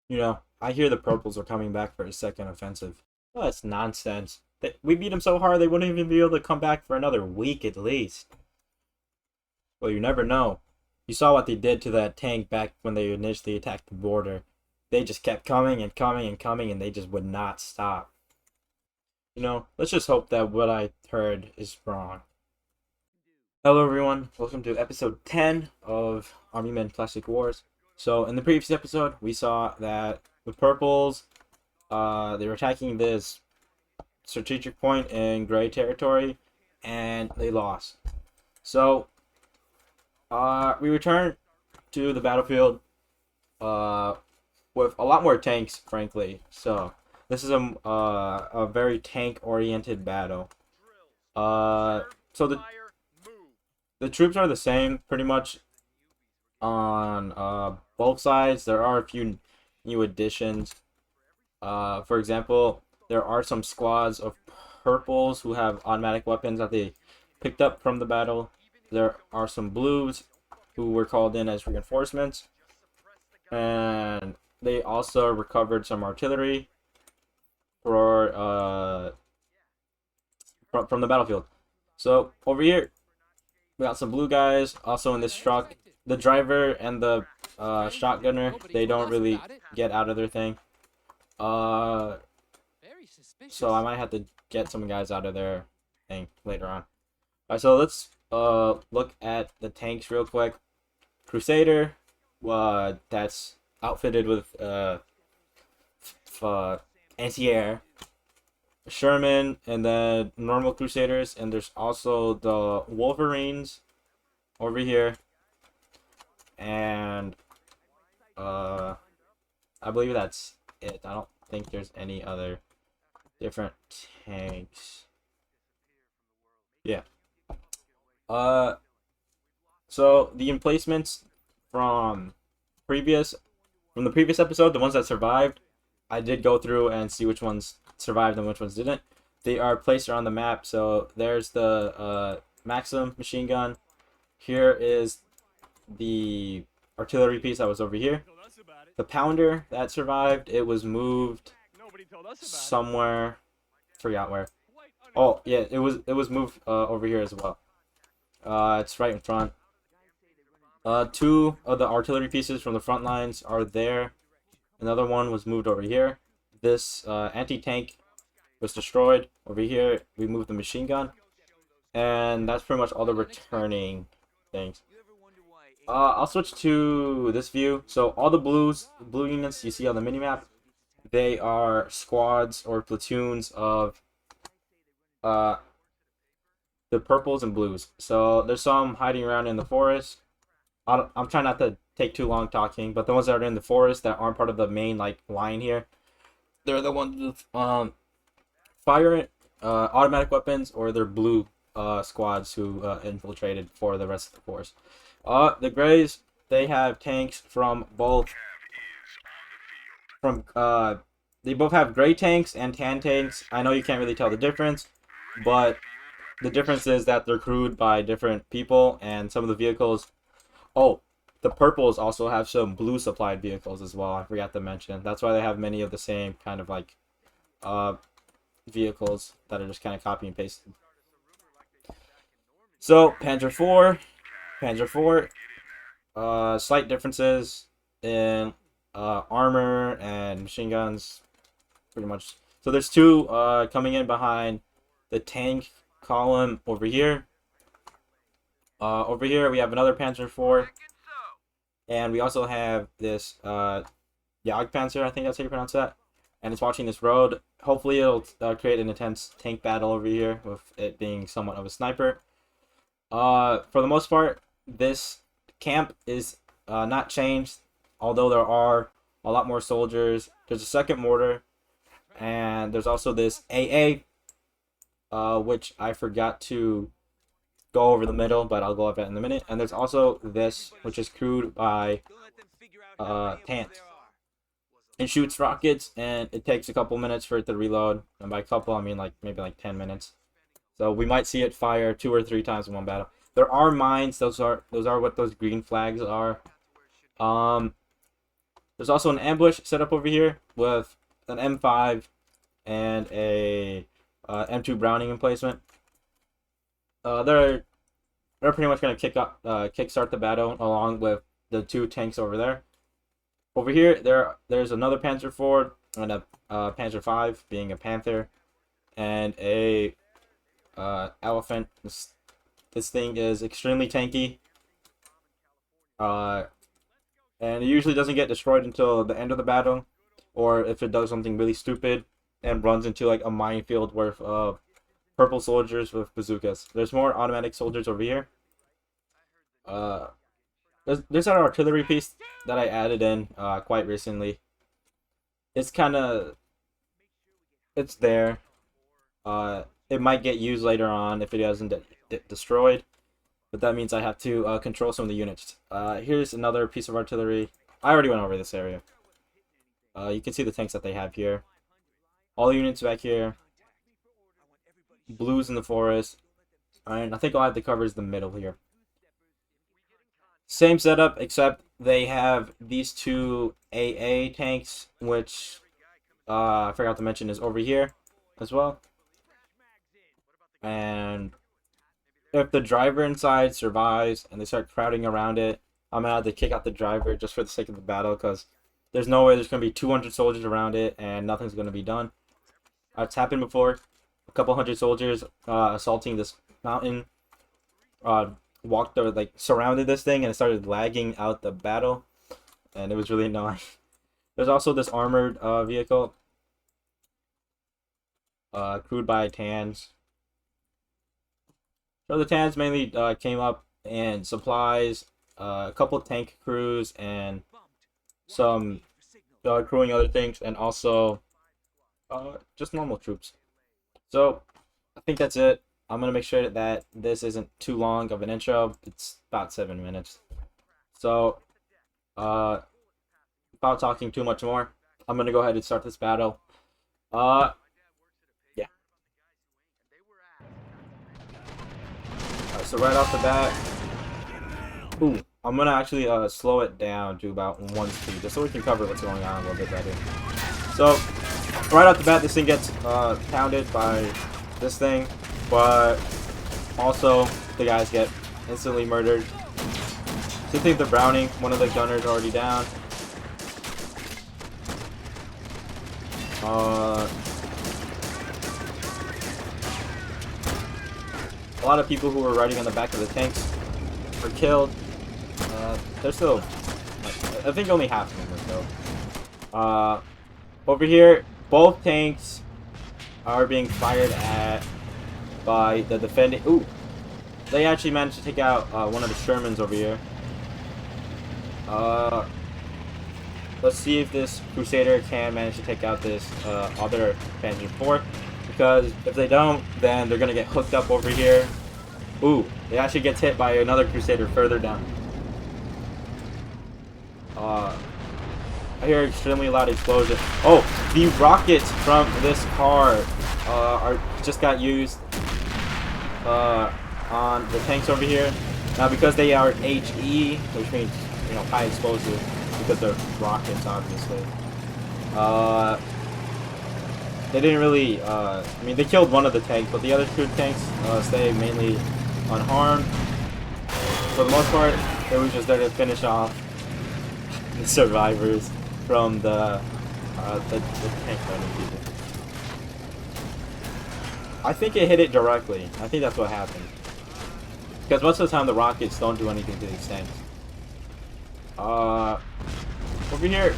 You know, I hear the purples are coming back for a second offensive. Oh, that's nonsense. We beat them so hard they wouldn't even be able to come back for another week at least. Well, you never know. You saw what they did to that tank back when they initially attacked the border. They just kept coming and coming and coming, and they just would not stop. You know, let's just hope that what I heard is wrong. Hello, everyone. Welcome to episode 10 of Army Men Plastic Wars. So, in the previous episode, we saw that the purples, they were attacking this strategic point in gray territory, and they lost. So, we return to the battlefield with a lot more tanks, frankly. So, this is a very tank-oriented battle. So the troops are the same, pretty much, on both sides. There are a few new additions. For example, there are some squads of purples who have automatic weapons that they picked up from the battle. There are some blues who were called in as reinforcements, and they also recovered some artillery for from the battlefield. So over here, we got some blue guys also in this truck. The driver and the shotgunner, they don't really get out of their thing. So I might have to get some guys out of their thing later on. Alright, so let's look at the tanks real quick. Crusader, that's outfitted with anti-air. Sherman, and then normal Crusaders, and there's also the Wolverines over here, and I believe that's it. I don't think there's any other different tanks. Yeah. So the emplacements from the previous episode, the ones that survived, I did go through and see which ones survived and which ones didn't. They are placed around the map. So there's the Maxim machine gun. Here is the artillery piece that was over here. The Pounder that survived, it was moved somewhere. Forgot where. Oh yeah, it was moved over here as well. It's right in front. Two of the artillery pieces from the front lines are there. Another one was moved over here. This anti-tank was destroyed. Over here, we moved the machine gun. And that's pretty much all the returning things. I'll switch to this view. So all the blue units you see on the minimap, they are squads or platoons of the purples and blues. So there's some hiding around in the forest. I'm trying not to take too long talking, but the ones that are in the forest that aren't part of the main line here, they're the ones with fire automatic weapons, or they're blue squads who infiltrated for the rest of the force. The grays, they have tanks from both. They both have gray tanks and tan tanks. I know you can't really tell the difference, but the difference is that they're crewed by different people, and some of the vehicles. Oh, the purples also have some blue supplied vehicles as well. I forgot to mention. That's why they have many of the same kind of vehicles that are just kind of copy and pasted. So Panzer IV, slight differences in armor and machine guns, pretty much. So there's two coming in behind the tank column over here. Over here we have another Panzer IV, and we also have this Jagdpanzer, I think that's how you pronounce that, and it's watching this road. Hopefully it'll create an intense tank battle over here, with it being somewhat of a sniper. For the most part, this camp is not changed, although there are a lot more soldiers. There's a second mortar, and there's also this AA, which I forgot to go over the middle, but I'll go over that in a minute. And there's also this, which is crewed by tanks. It shoots rockets, and it takes a couple minutes for it to reload. And by couple, I mean maybe 10 minutes. So we might see it fire 2 or 3 times in one battle. There are mines. Those are what those green flags are. There's also an ambush set up over here with an M5 and a M2 Browning emplacement. They're pretty much gonna kickstart the battle along with the 2 tanks over there. Over here, there's another Panzer IV and a Panzer V, being a Panther, and a Elephant. This thing is extremely tanky. And it usually doesn't get destroyed until the end of the battle, or if it does something really stupid and runs into like a minefield worth of purple soldiers with bazookas. There's more automatic soldiers over here. There's an artillery piece that I added in quite recently. It's there. It might get used later on if it doesn't get destroyed, but that means I have to control some of the units. Here's another piece of artillery. I already went over this area. You can see the tanks that they have here. All the units back here. Blues in the forest. And I think all I have to cover is the middle here. Same setup, except they have these 2 AA tanks, which I forgot to mention is over here as well. And if the driver inside survives and they start crowding around it, I'm gonna have to kick out the driver just for the sake of the battle, because there's no way there's gonna be 200 soldiers around it and nothing's gonna be done. It's happened before. A couple hundred soldiers assaulting this mountain surrounded this thing, and it started lagging out the battle, and it was really annoying. There's also this armored vehicle crewed by Tans. So the Tans mainly came up in supplies, a couple tank crews, and some crewing other things, and also just normal troops. So I think that's it. I'm gonna make sure that this isn't too long of an intro. It's about 7 minutes. So without talking too much more, I'm gonna go ahead and start this battle. Yeah. So right off the bat, I'm gonna actually slow it down to about 1 speed, just so we can cover what's going on a little bit better. So right off the bat, this thing gets pounded by this thing, but also the guys get instantly murdered. So I think the Browning, one of the gunners, already down. A lot of people who were riding on the back of the tanks were killed. They're still, I think only half of them were killed. Over here, both tanks are being fired at by the defending. Ooh, they actually managed to take out one of the Shermans over here. Let's see if this Crusader can manage to take out this other Panzer IV, because if they don't, then they're gonna get hooked up over here. Ooh, it actually gets hit by another Crusader further down. I hear extremely loud explosion. Oh, the rockets from this car just got used on the tanks over here. Now, because they are HE, which means, you know, high explosive, because they're rockets, obviously. They didn't really, I mean, they killed one of the tanks, but the other 2 tanks stay mainly unharmed. For the most part, it was just there to finish off the survivors from the tank fighting people. I think it hit it directly. I think that's what happened. Because most of the time the rockets don't do anything to these tanks. Over here,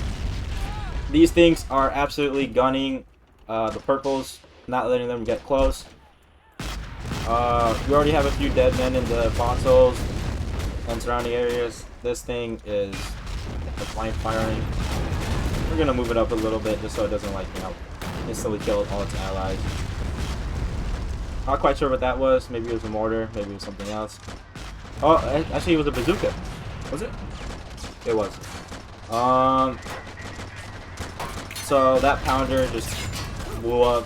these things are absolutely gunning the purples, not letting them get close. We already have a few dead men in the fossils and surrounding areas. This thing is flank firing. We're gonna move it up a little bit just so it doesn't, like, you know, instantly kill all its allies. Not quite sure what that was. Maybe it was a mortar. Maybe it was something else. Oh, actually, it was a bazooka. Was it? It was. So that pounder just blew up.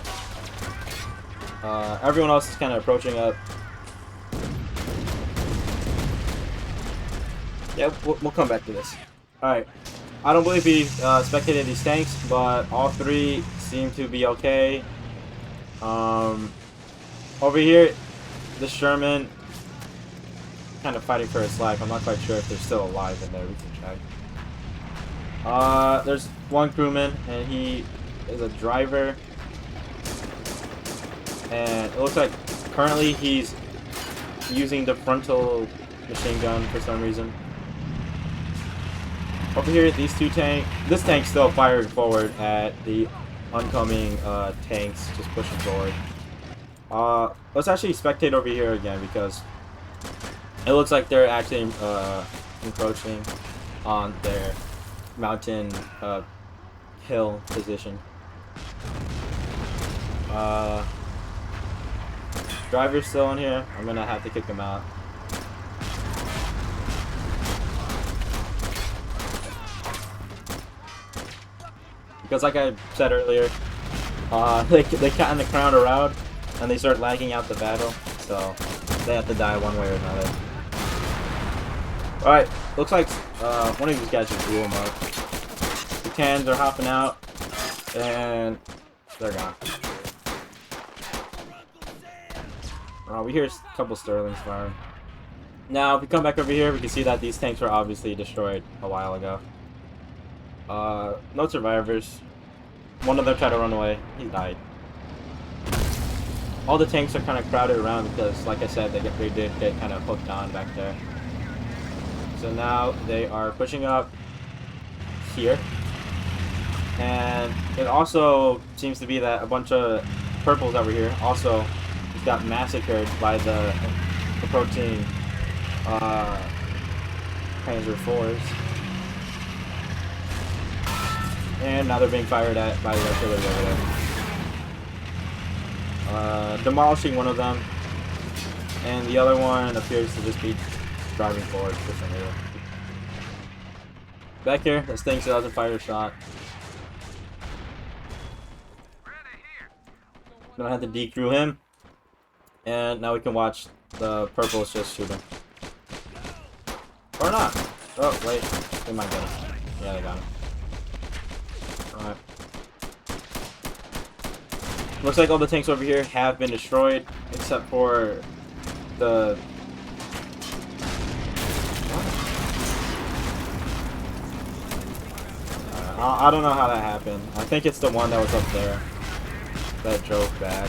Everyone else is kind of approaching up. Yeah, we'll come back to this. Alright. I don't believe he spectated these tanks, but all three seem to be okay. Over here, the Sherman kind of fighting for his life. I'm not quite sure if they're still alive in there. We can check. There's one crewman, and he is a driver. And it looks like currently he's using the frontal machine gun for some reason. Over here, these two tanks. This tank's still firing forward at the oncoming tanks, just pushing forward. Let's actually spectate over here again because it looks like they're actually encroaching on their mountain hill position. Driver's still in here. I'm gonna have to kick him out. Because like I said earlier, they kind of crowd around and they start lagging out the battle, so they have to die one way or another. Alright, looks like one of these guys just blew him up. The cans are hopping out, and they're gone. We hear a couple Sterlings firing. Now, if we come back over here, we can see that these tanks were obviously destroyed a while ago. No survivors. One of them tried to run away. He died. All the tanks are kind of crowded around because, like I said, they did get kind of hooked on back there. So now they are pushing up here. And it also seems to be that a bunch of purples over here also got massacred by the approaching Panzer IVs. And now they're being fired at by the artillery over there. Demolishing one of them, and the other one appears to just be driving forward for some reason. Back here, this thing still hasn't fired a shot. Gonna have to decrew him, and now we can watch the purples just shoot him. Or not. Oh, wait. They might get him. Yeah, they got him. Alright. Looks like all the tanks over here have been destroyed, except for the... I don't know how that happened. I think it's the one that was up there that drove back.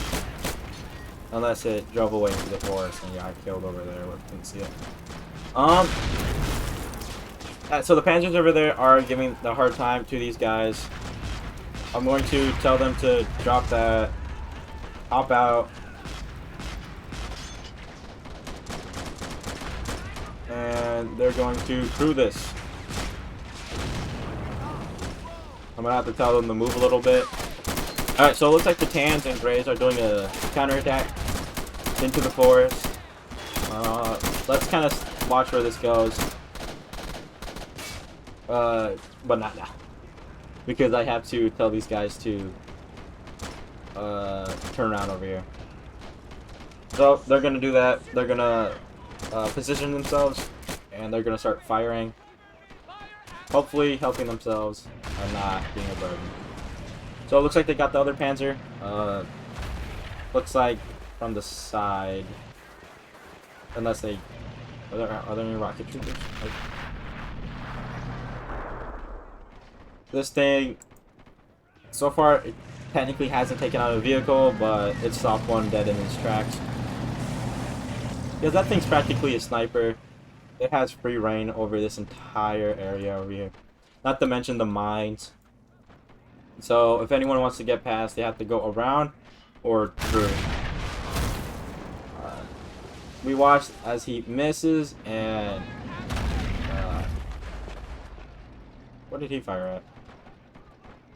Unless it drove away into the forest and got killed over there. We couldn't see it. So the Panzers over there are giving the hard time to these guys. I'm going to tell them to drop that, hop out, and they're going to crew this. I'm gonna have to tell them to move a little bit. Alright, so it looks like the Tans and Greys are doing a counterattack into the forest. Let's kind of watch where this goes. But not now. Because I have to tell these guys to turn around over here. So they're gonna do that. They're gonna position themselves, and they're gonna start firing. Hopefully helping themselves and not being a burden. So it looks like they got the other Panzer. Looks like from the side. Unless they... Are there any rocket troopers? Like, this thing, so far, it technically hasn't taken out a vehicle, but it stopped one dead in its tracks. Because that thing's practically a sniper. It has free reign over this entire area over here. Not to mention the mines. So if anyone wants to get past, they have to go around or through. We watched as he misses, and what did he fire at?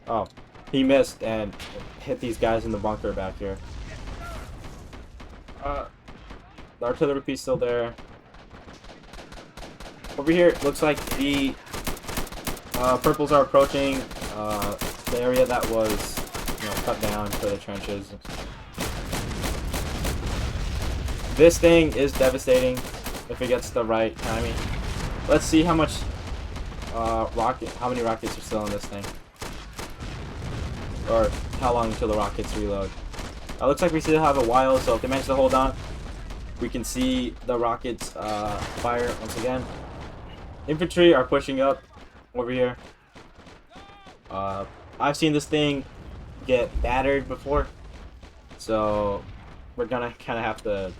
Oh, he missed and hit these guys in the bunker back here. The artillery piece still there. Over here, it looks like the purples are approaching the area that was, cut down for the trenches. This thing is devastating if it gets the right timing. Let's see how much rocket. How many rockets are still in this thing? Or how long until the rockets reload? Looks like we still have a while, so if they manage to hold on, we can see the rockets fire once again. Infantry are pushing up over here. I've seen this thing get battered before, so we're gonna kind of have to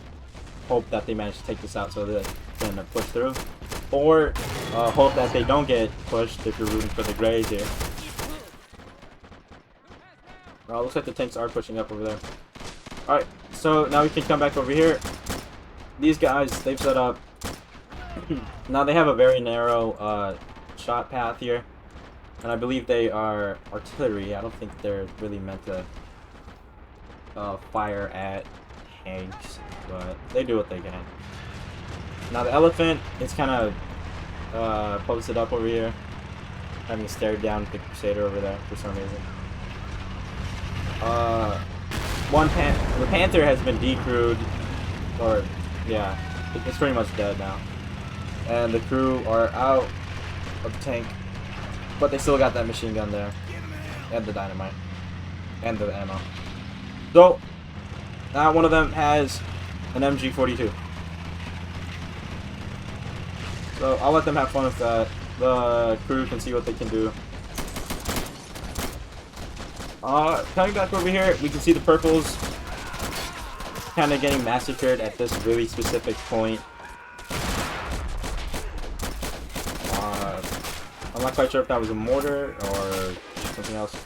hope that they manage to take this out so that they can push through, or hope that they don't get pushed if you're rooting for the Greys here. Looks like the tanks are pushing up over there. Alright, so now we can come back over here. These guys, they've set up. Now they have a very narrow shot path here. And I believe they are artillery. I don't think they're really meant to fire at tanks, but they do what they can. Now the elephant is kind of posted up over here, having stared down the Crusader over there for some reason. The Panther has been decrewed, or yeah, it's pretty much dead now. And the crew are out of the tank, but they still got that machine gun there, and the dynamite, and the ammo. So now one of them has an MG42. So I'll let them have fun with that. The crew can see what they can do. Coming back over here, we can see the purples kind of getting massacred at this really specific point. I'm not quite sure if that was a mortar or something else.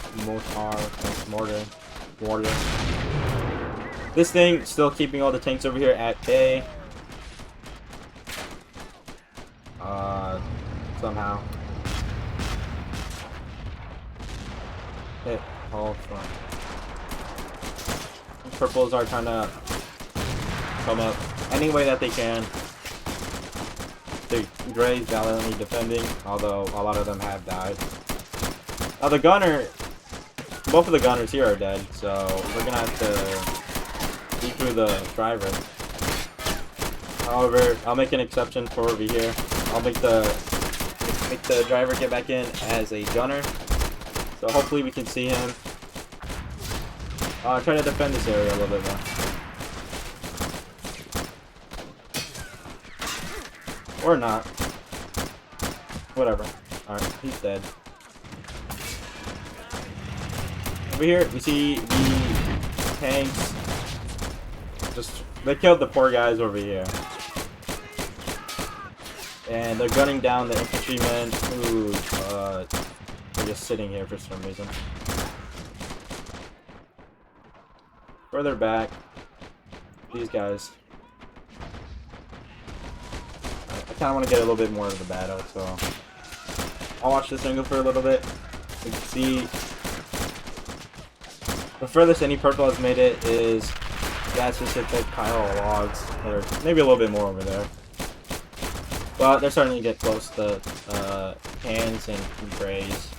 Mortar. This thing still keeping all the tanks over here at bay. Somehow. Hit all front. Purples are trying to come up any way that they can. The Greys valiantly defending, although a lot of them have died. Now the gunner, both of the gunners here are dead, so we're gonna have to beat through the driver. However, I'll make an exception for over here. I'll make the driver get back in as a gunner. So hopefully we can see him. Try to defend this area a little bit more. Or not. Whatever. Alright, he's dead. Over here, we see the tanks. They killed the poor guys over here. And they're gunning down the infantrymen who are just sitting here for some reason. Further back, these guys. I kind of want to get a little bit more of the battle, so I'll watch this angle for a little bit. You can see the furthest any purple has made it is that specific pile of logs, or maybe a little bit more over there. But they're starting to get close to hands and grays.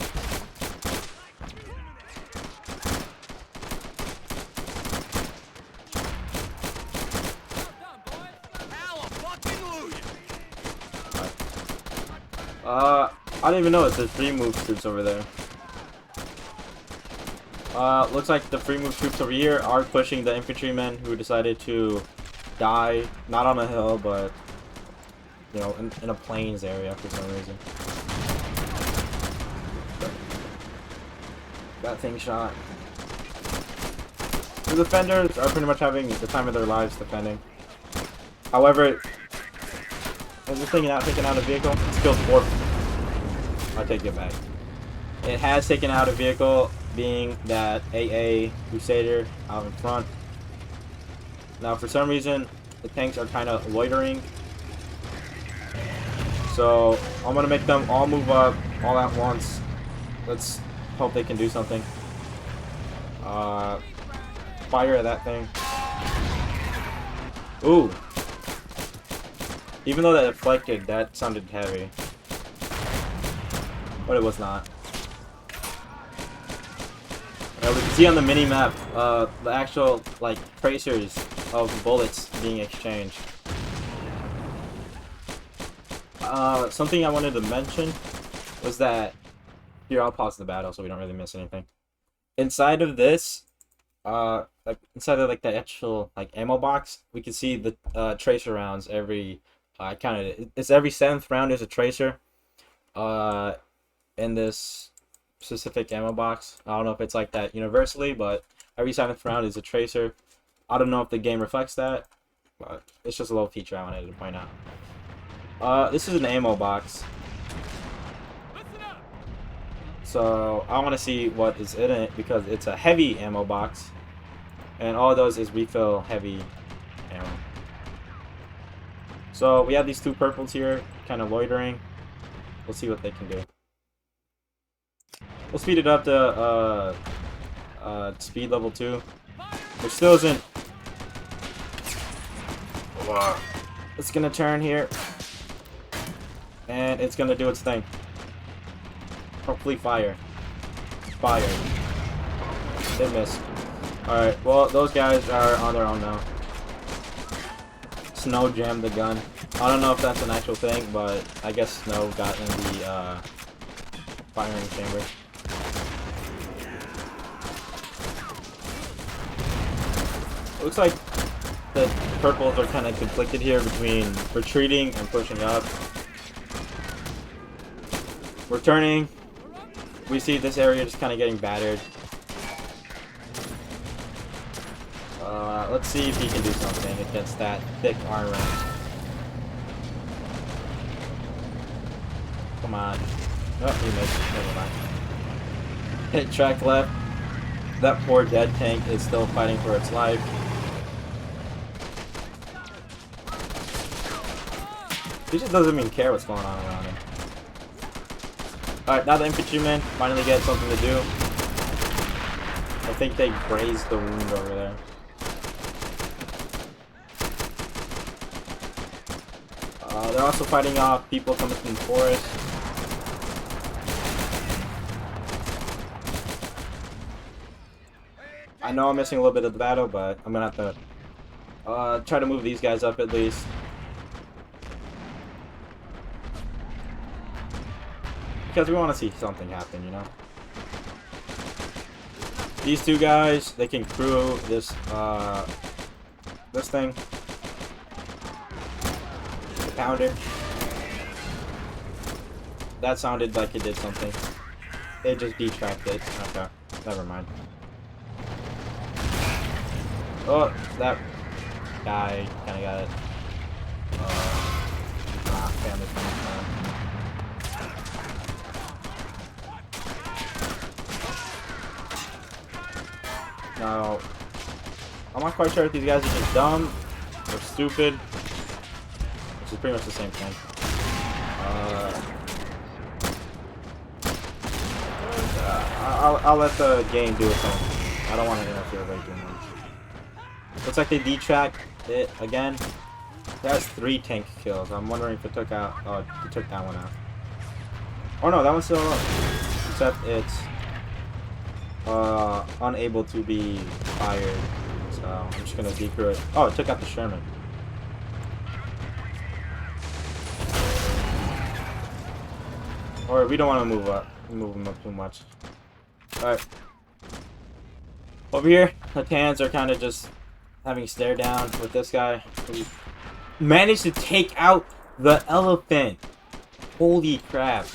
I don't even know if there's free move troops over there. Looks like the free move troops over here are pushing the infantrymen who decided to die, not on a hill, but you know, in a plains area for some reason. That thing shot. The defenders are pretty much having the time of their lives defending. However, is this thing not taking out a vehicle? It's killed 4. I'll take it back. It has taken out a vehicle, being that AA Crusader out in front. Now, for some reason, the tanks are kind of loitering. So, I'm going to make them all move up all at once. Let's hope they can do something. Fire at that thing. Ooh. Even though that deflected, that sounded heavy. But it was not. We can see on the mini-map, the actual, like, tracers of bullets being exchanged. Something I wanted to mention was that... Here, I'll pause the battle so we don't really miss anything. Inside of this, like inside of like the actual like ammo box, we can see the tracer rounds every... I counted it. It's every 7th round there's a tracer. In this specific ammo box. I don't know if it's like that universally, but every 7th round is a tracer. I don't know if the game reflects that, but it's just a little feature I wanted to point out. This is an ammo box. So I want to see what is in it because it's a heavy ammo box. And all it does is refill heavy ammo. So we have these 2 purples here, kind of loitering. We'll see what they can do. We'll speed it up to speed level 2, which still isn't. It's gonna turn here, and it's gonna do its thing. Hopefully, fire. Fire. They missed. All right. Well, those guys are on their own now. Snow jammed the gun. I don't know if that's an actual thing, but I guess snow got in the firing chamber. Looks like the purples are kind of conflicted here between retreating and pushing up. We're turning. We see this area just kind of getting battered. Let's see if he can do something against that thick armor. Come on. Oh, he missed. Never mind. Hit track left. That poor dead tank is still fighting for its life. He just doesn't even care what's going on around him. Alright, now the infantrymen finally get something to do. I think they grazed the wound over there. They're also fighting off people coming from the forest. I know I'm missing a little bit of the battle, but I'm gonna have to try to move these guys up at least. Because we want to see something happen, you know? These 2 guys, they can crew this, this thing. The pounder. That sounded like it did something. They just detracted it. Okay, never mind. Oh, that guy kind of got it. Family friend. Now, I'm not quite sure if these guys are just dumb or stupid, which is pretty much the same thing. I'll let the game do its own. I don't want to interfere way too much. Looks like they detracked it again. It has 3 tank kills. I'm wondering if it took out. Oh, it took that one out. Oh no, that one's still up. Except it's unable to be fired. So I'm just gonna decrew it. Oh, it took out the Sherman. Or we don't want to move up. Move them up too much. Alright. Over here, the Tans are kind of just having stare down with this guy. We managed to take out the elephant. Holy crap.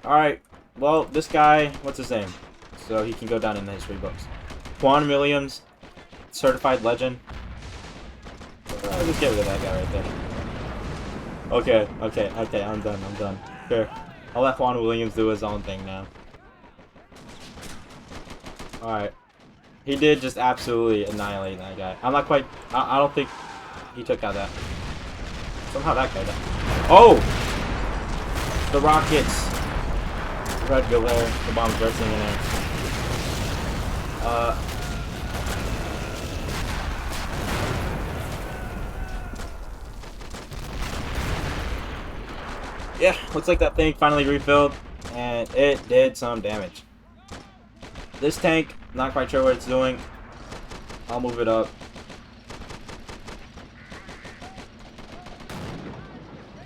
Alright. Well, this guy, what's his name? So he can go down in the history books. Juan Williams, certified legend. I'll just get rid of that guy right there. Okay, I'm done. Sure. I'll let Juan Williams do his own thing now. Alright. He did just absolutely annihilate that guy. I'm not quite... I don't think he took out that. Somehow that guy died. Oh! The rockets! Red glare. The bomb's bursting in there. Yeah, looks like that thing finally refilled, and it did some damage. This tank, not quite sure what it's doing. I'll move it up.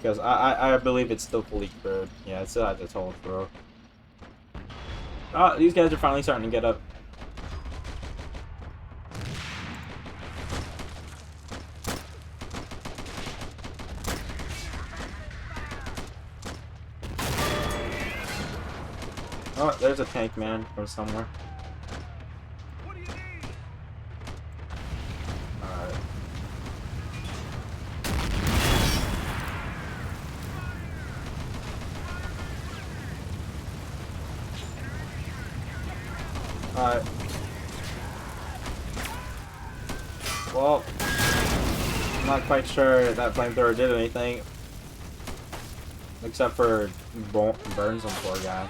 because I believe it's still fully crewed. Yeah, it still has its whole crew. Oh, these guys are finally starting to get up. Oh, there's a tank man from somewhere. Alright. Alright. Well, I'm not quite sure that flamethrower did anything. Except for burn some poor guy.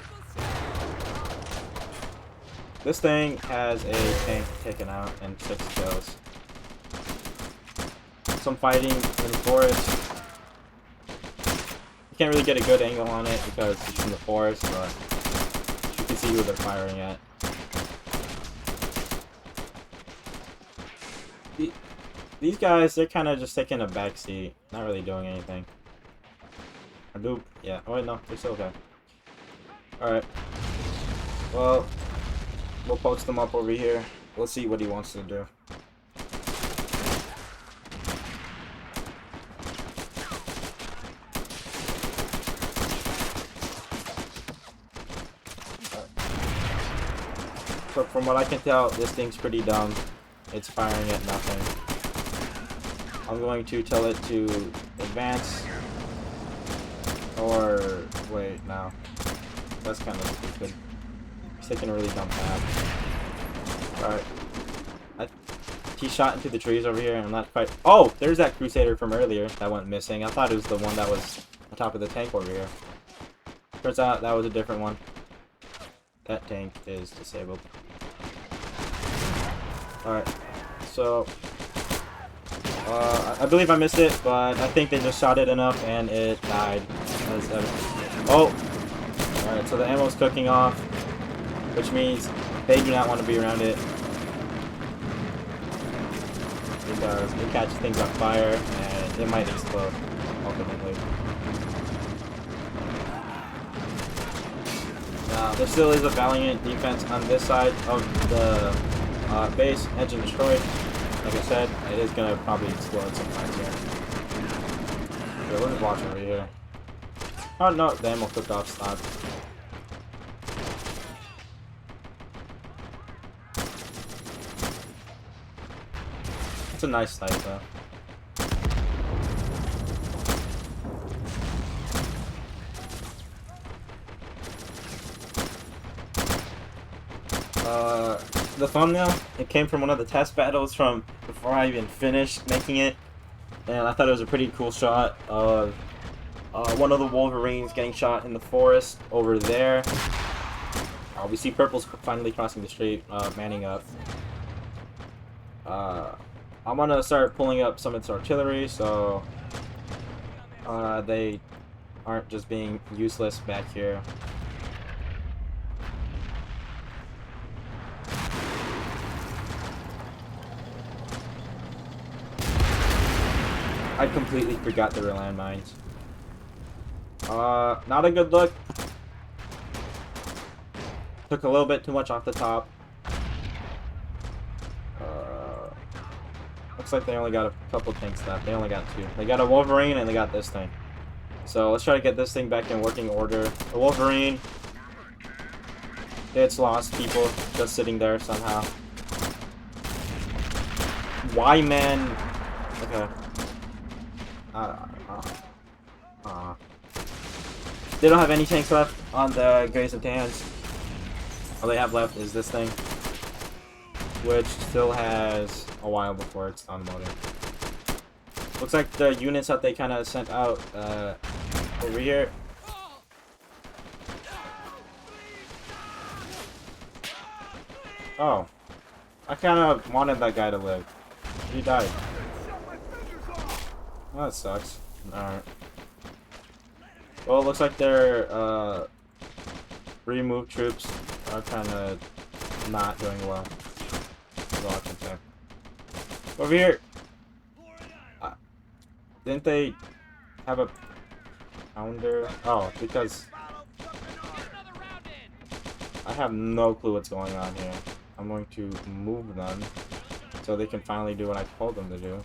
This thing has a tank taken out and 6 kills. Some fighting in the forest. You can't really get a good angle on it because it's in the forest, but you can see who they're firing at. These guys, they're kind of just taking a backseat, not really doing anything. I do, yeah. Oh wait, no, they're still okay. Alright. Well, we'll post them up over here. We'll see what he wants to do. So from what I can tell, this thing's pretty dumb. It's firing at nothing. I'm going to tell it to advance. Or wait, no. That's kind of stupid. He's taking a really dumb path. Alright. He shot into the trees over here. I'm not quite... Oh! There's that Crusader from earlier that went missing. I thought it was the one that was on top of the tank over here. Turns out that was a different one. That tank is disabled. Alright. So... I believe I missed it, but I think they just shot it enough and it died. Oh! Alright, so the ammo's cooking off, which means they do not want to be around it. Because it catches things on fire and it might explode, ultimately. Now, there still is a valiant defense on this side of the base. Engine destroyed. Like I said, it is gonna probably explode sometimes here. Okay, we'll just watch over here. Oh no, the ammo cooked off. Stop. It's a nice sight though. The thumbnail, it came from one of the test battles from before I even finished making it, and I thought it was a pretty cool shot of one of the Wolverines getting shot in the forest over there. We see Purple's finally crossing the street, manning up. I'm gonna start pulling up some of its artillery, so they aren't just being useless back here. I completely forgot there were landmines. Not a good look. Took a little bit too much off the top. Looks like they only got a couple tanks left. They only got 2. They got a Wolverine and they got this thing. So let's try to get this thing back in working order. The Wolverine, it's lost people just sitting there somehow. Why, man? Okay. They don't have any tanks left on the Grays and Tans. All they have left is this thing, which still has a while before it's unloaded. Looks like the units that they kind of sent out over here. Oh, I kind of wanted that guy to live. He died. Well, that sucks. Alright. Well, it looks like their removed troops are kind of not doing well. That's all I can say. Over here! Didn't they have a Pounder. Oh, because I have no clue what's going on here. I'm going to move them so they can finally do what I told them to do.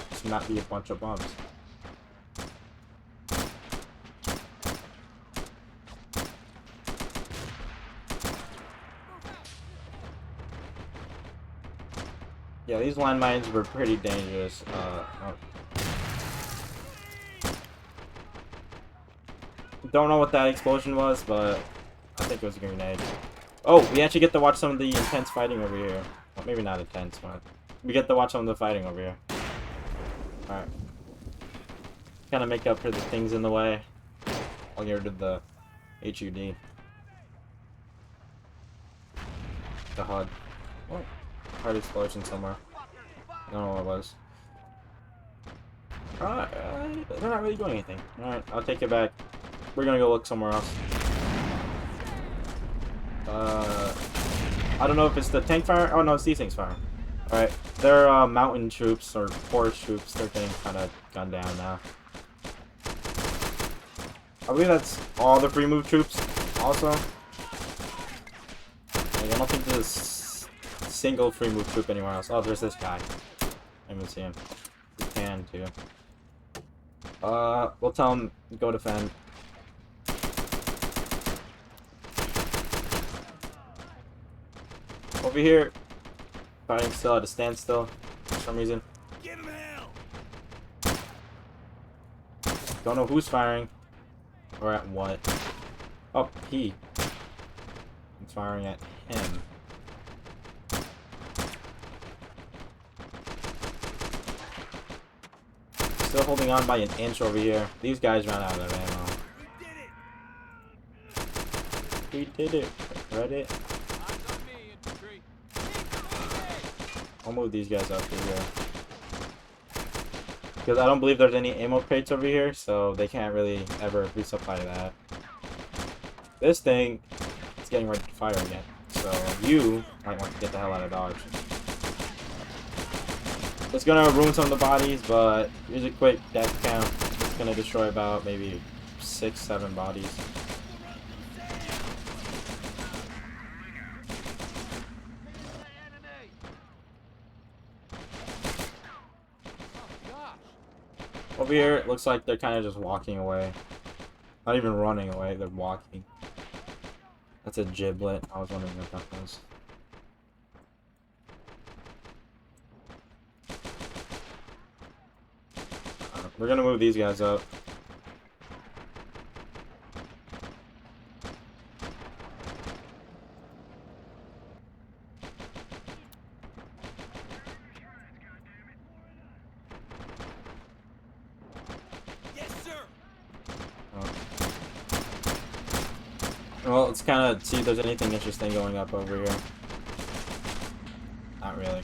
Just not be a bunch of bumps. Yeah, these landmines were pretty dangerous. Don't know what that explosion was, but I think it was a grenade. Oh, we actually get to watch some of the intense fighting over here. Well, maybe not intense, but we get to watch some of the fighting over here. Alright. Kind of make up for the things in the way. I'll get rid of the HUD. The HUD. Oh, hard explosion somewhere. I don't know what it was. They're not really doing anything. Alright, I'll take it back. We're gonna go look somewhere else. I don't know if it's the tank fire. Oh no, it's these things fire. Alright, they're mountain troops or forest troops. They're getting kind of gunned down now. I believe that's all the free move troops also. Like, I don't think there's a single free move troop anywhere else. Oh, there's this guy. I even see him. He can too. We'll tell him go defend. Over here, fighting still at a standstill for some reason. Give him hell. Don't know who's firing or at what. Oh, he. It's firing at him. Still holding on by an inch over here. These guys ran out of ammo. We did it. Read it. I'll move these guys up through here. Because I don't believe there's any ammo crates over here, so they can't really ever resupply that. This thing is getting ready to fire again. So you might want to get the hell out of Dodge. It's gonna ruin some of the bodies, but here's a quick death count. It's gonna destroy about maybe 6-7 bodies. Over here, it looks like they're kind of just walking away. Not even running away, they're walking. That's a giblet. I was wondering what that was. We're gonna move these guys up. Well, let's kind of see if there's anything interesting going up over here. Not really.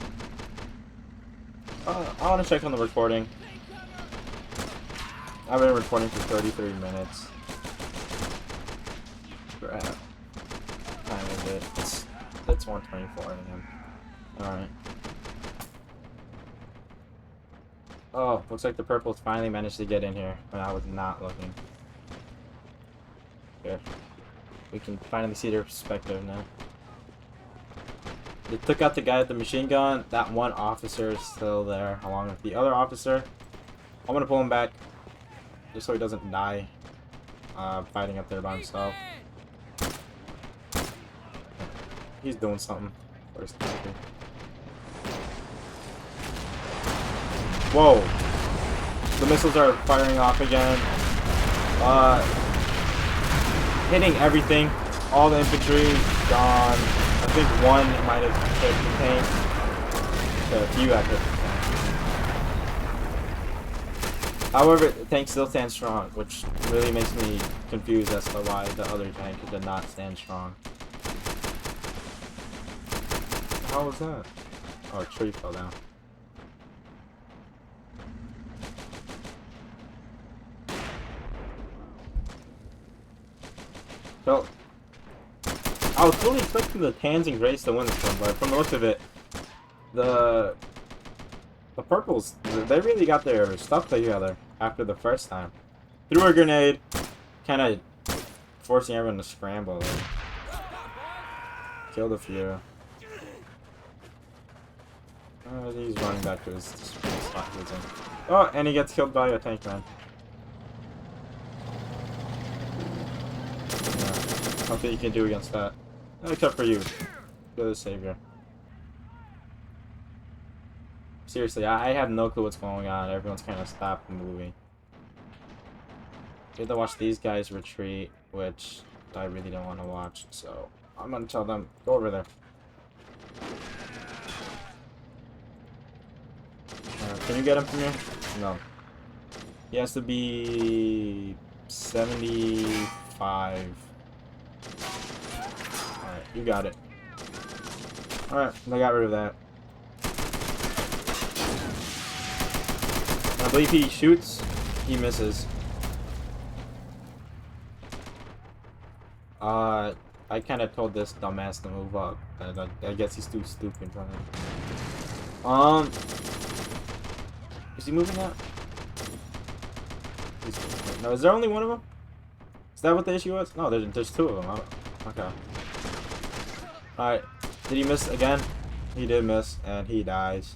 I want to check on the recording. I've been recording for 33 minutes. Crap. Time is it? It's 1:24 a.m. Alright. Oh, looks like the purples finally managed to get in here when I was not looking. Here. We can finally see their perspective now. They took out the guy with the machine gun. That one officer is still there, along with the other officer. I'm gonna pull him back, just so he doesn't die fighting up there by himself. He's doing something for his country. Whoa! The missiles are firing off again. Hitting everything. All the infantry gone. I think one might have hit the tank. A few have hit the tank. However, the tank still stands strong, which really makes me confused as to why the other tank did not stand strong. How was that? Oh, a tree fell down. So, I was fully expecting the tans and grays to win this one, but from the looks of it, the purples, they really got their stuff together after the first time. threw a grenade, kind of forcing everyone to scramble. Killed a few. He's running back to his spot he was in. Oh, and he gets killed by a tank man. Yeah, nothing you can do against that. Except for you. You're the savior. Seriously, I have no clue what's going on. Everyone's kind of stopped moving. You have to watch these guys retreat, which I really don't want to watch, so I'm gonna tell them, go over there. Can you get him from here? No. He has to be 75. Alright, you got it. Alright, I got rid of that. I believe he shoots, he misses. I kind of told this dumbass to move up. I guess he's too stupid for him. Is he moving up? No, is there only one of them? Is that what the issue was? No, there's two of them. Okay. Alright. Did he miss again? He did miss, and he dies.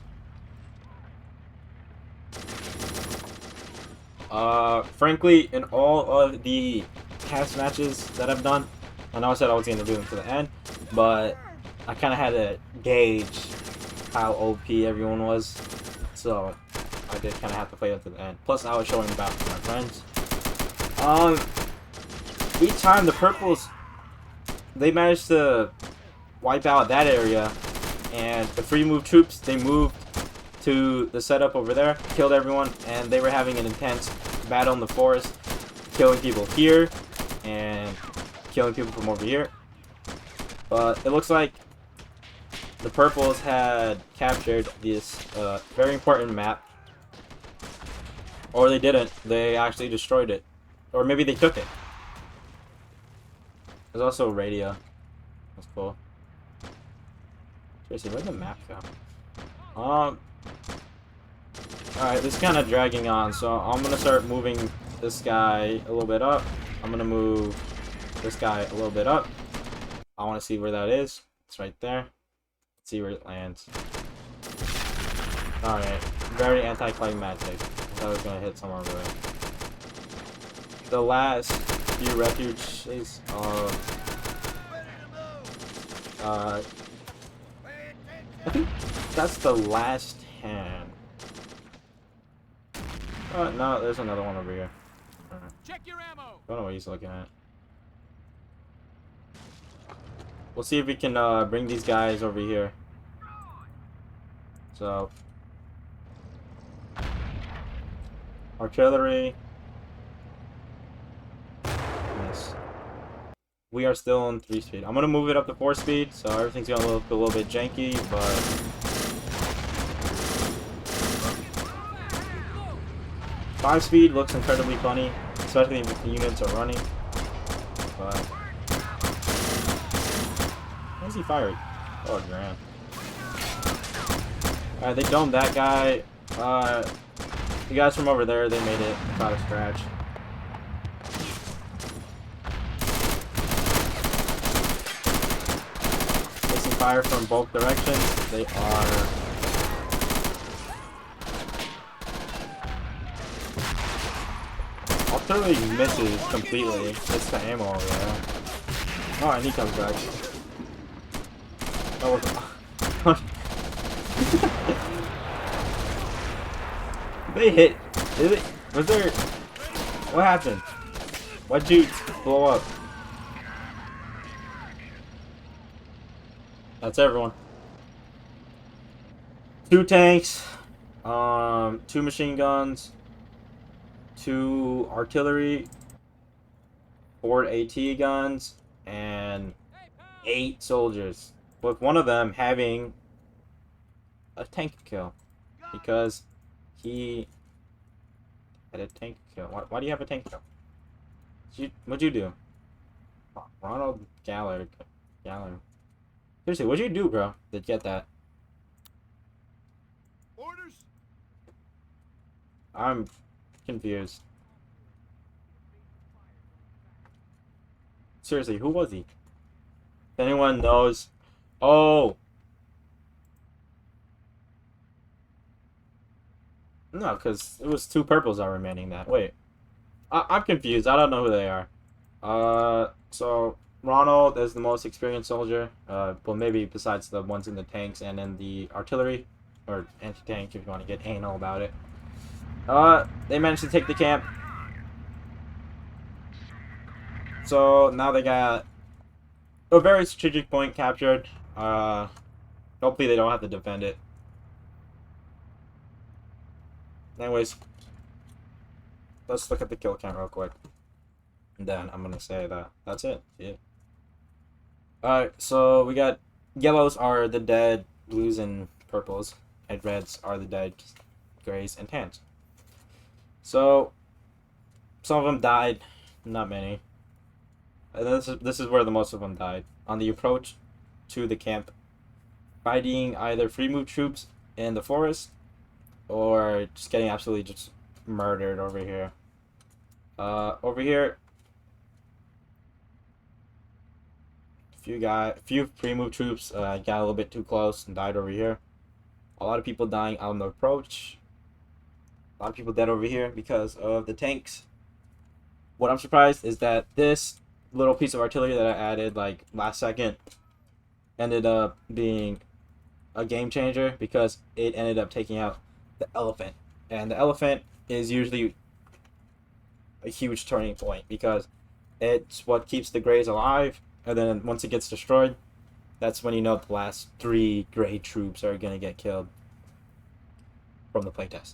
Frankly, in all of the cast matches that I've done, I know I said I was going to do them to the end, but I kind of had to gauge how OP everyone was, so I did kind of have to play it to the end. Plus, I was showing back to my friends. Each time the purples, they managed to wipe out that area, and the free move troops, they moved to the setup over there, killed everyone, and they were having an intense battle in the forest, killing people here, and killing people from over here. But it looks like the purples had captured this very important map. Or they didn't. They actually destroyed it. Or maybe they took it. There's also a radio. That's cool. Seriously, where'd the map go? Alright, this is kind of dragging on, so I'm going to start moving this guy a little bit up. I'm going to move this guy a little bit up. I want to see where that is. It's right there. Let's see where it lands. Alright, very anticlimactic. I thought I was going to hit somewhere over there. The last few refuges of... I think that's the last hand. No, there's another one over here. Check your ammo. Don't know what he's looking at. We'll see if we can bring these guys over here. So, artillery. Nice. We are still on 3 speed. I'm gonna move it up to 4 speed, so everything's gonna look a little bit janky, but 5 speed looks incredibly funny, especially if the units are running. But where's he fired? Oh, grand. Alright, they domed that guy. The guys from over there, they made it without a scratch. Facing fire from both directions. They are... Artillery misses completely. It's the ammo over there. Oh, and he comes back. Oh, they hit. Was there... What happened? Why'd you blow up? That's everyone. 2 tanks. 2 machine guns. 2 artillery. 4 AT guns. And 8 soldiers. With one of them having a tank kill. Because he had a tank kill. Why do you have a tank kill? What'd you do? Oh, Ronald Gallagher. Seriously, what'd you do, bro, to get that? Orders. I'm confused. Seriously, who was he? If anyone knows. Oh! No, because it was 2 purples that were remaining that. Wait. I'm confused. I don't know who they are. So Ronald is the most experienced soldier. Well, maybe besides the ones in the tanks and in the artillery, or anti-tank if you want to get anal about it. They managed to take the camp. So now they got a very strategic point captured. Hopefully they don't have to defend it. Anyways, let's look at the kill count real quick. And then I'm gonna say that that's it. Yeah. Alright, so we got yellows are the dead, blues and purples, and reds are the dead, grays and tans. So some of them died, not many. And this is where the most of them died. On the approach to the camp, fighting either free move troops in the forest or just getting absolutely just murdered over here. Over here, few free move troops got a little bit too close and died over here. A lot of people dying on the approach. A lot of people dead over here because of the tanks. What I'm surprised is that this little piece of artillery that I added like last second ended up being a game changer because it ended up taking out the elephant. And the elephant is usually a huge turning point because it's what keeps the grays alive. And then once it gets destroyed, that's when you know the last 3 gray troops are gonna get killed from the playtest.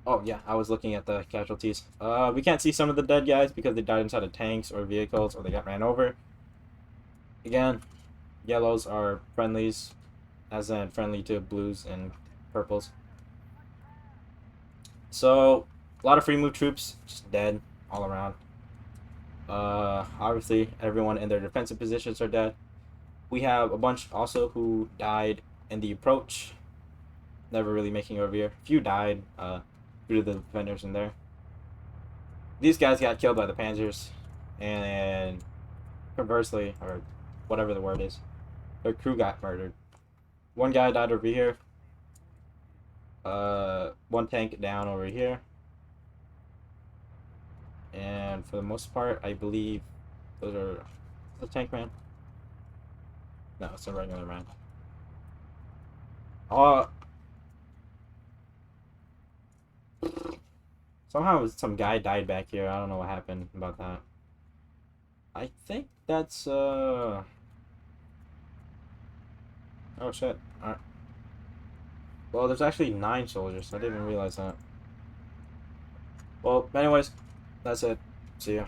Oh yeah, I was looking at the casualties. We can't see some of the dead guys because they died inside of tanks or vehicles or they got ran over. Again, yellows are friendlies, as in friendly to blues and purples. So, a lot of free move troops just dead all around. Obviously, everyone in their defensive positions are dead. We have a bunch also who died in the approach, never really making it over here. Few died due to the defenders in there. These guys got killed by the panzers, and conversely, or whatever the word is, their crew got murdered. One guy died over here. One tank down over here. And for the most part, I believe those are the tank man. No, it's a regular man. Somehow some guy died back here. I don't know what happened about that. I think that's oh shit. Alright. Well, there's actually 9 soldiers. I didn't even realize that. Well, anyways, that's it. See ya.